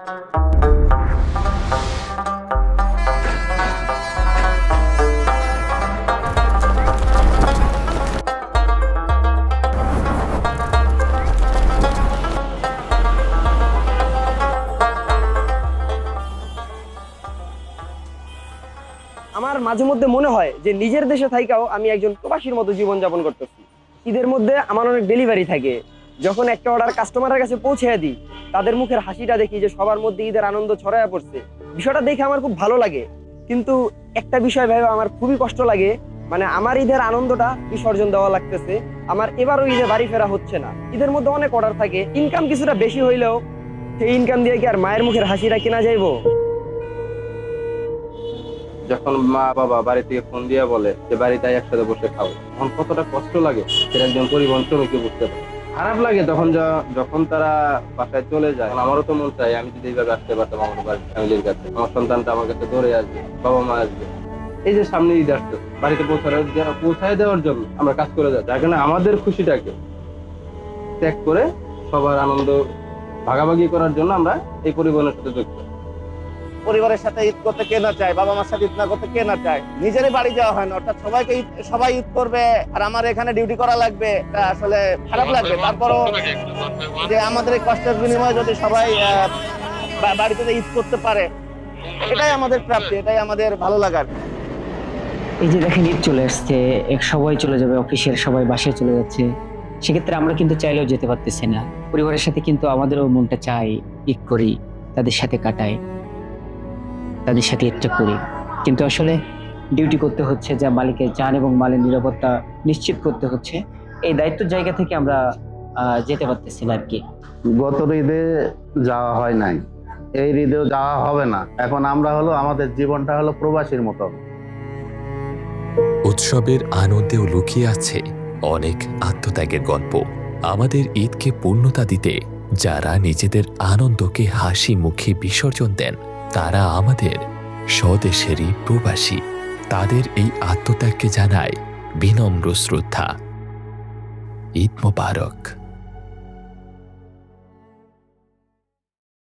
আমার মাঝে মধ্যে মনে হয় যে নিজের দেশে থাইকাও আমি একজন প্রবাসীর মতো জীবন যাপন করতেছি। ঈদের মধ্যে আমার অনেক ডেলিভারি থাকে, যখন একটা অর্ডার কাস্টমারের কাছে পৌঁছে দিই তাদের মুখের হাসিটা দেখি যে সবার মধ্যে ঈদের আনন্দ ছড়ায় পড়ছে। বিষয়টা দেখে আমার খুব ভালো লাগে, কিন্তু একটা বিষয় ভেবে আমার খুবই কষ্ট লাগে, মানে আমার ঈদের আনন্দটা বিসর্জন দেওয়া লাগতেছে। আমার এবারও ঈদে বাড়ি ফেরা হচ্ছে না। ঈদের মধ্যে অনেক অর্ডার থাকে, ইনকাম কিছুটা বেশি হইলেও সেই ইনকাম দিয়ে কি আর মায়ের মুখের হাসিটা কেনা যাইবো? যখন মা বাবা বাড়ি থেকে ফোন দিয়ে বলে যে বাড়িতে একসাথে বসে খাবো, তখন কতটা কষ্ট লাগে সেটা একজন পরিবহন শ্রমিককে বুঝতে পারে। খারাপ লাগে তখন যখন তারা বাসায় চলে যায়। আমারও তো মন চাই আমি যদি এইভাবে আসতে পারতাম আমার বাড়ির ফ্যামিলির কাছে, আমার সন্তানটা আমার কাছে দৌড়ে আসবে, বাবা মা আসবে। এই যে সামনে ঈদ আসছে, বাড়িতে পৌঁছায় দেওয়ার জন্য আমরা কাজ করে যাচ্ছি, যার কারণে আমাদের খুশিটাকে ত্যাগ করে সবার আনন্দ ভাগাভাগি করার জন্য আমরা এই পরিবহনের সাথে যুক্ত। পরিবারের সাথে ঈদ করতে কে না চায়, বাবা মার সাথে ঈদ না করতে কে না চায়। নিজেরই বাড়ি যাওয়া হয় না, অর্থাৎ সবাই ঈদ করবে আর আমার এখানে ডিউটি করা লাগবে, এটা আসলে খারাপ লাগবে। তারপরও যে আমাদের এই কষ্টের বিনিময়ে যদি সবাই বাড়িতে ঈদ করতে পারে, এটাই আমাদের প্রাপ্তি, এটাই আমাদের ভালো লাগার। এই যে দেখেন ঈদ চলে আসছে, সবাই চলে যাবে, অফিসের সবাই বাসায় চলে যাচ্ছে, সেক্ষেত্রে আমরা কিন্তু চাইলেও যেতে পারতেছি না। পরিবারের সাথে কিন্তু আমাদেরও মনটা চাই ঈদ করি, তাদের সাথে কাটাই, তাদের সাথে ঈদটা করি, কিন্তু আসলে ডিউটি করতে হচ্ছে, যা মালিকের জান এবং মালের নিরাপত্তা নিশ্চিত করতে হচ্ছে, এই দায়িত্বের জায়গা থেকে আমরা যেতে পারতেছি না আর কি। গত ঈদে যাওয়া হয় নাই, এই ঈদেও যাওয়া হবে না। এখন আমরা আমাদের জীবনটা প্রবাসীর মতো। উৎসবের আনন্দেও লুকিয়ে আছে অনেক আত্মত্যাগের গল্প। আমাদের ঈদকে পূর্ণতা দিতে যারা নিজেদের আনন্দকে হাসি মুখে বিসর্জন দেন, তারা আমাদের স্বদেশেরই প্রবাসী। তাদের এই আত্মত্যাগকে জানায় বিনম্র শ্রদ্ধা। ঈদ মোবারক।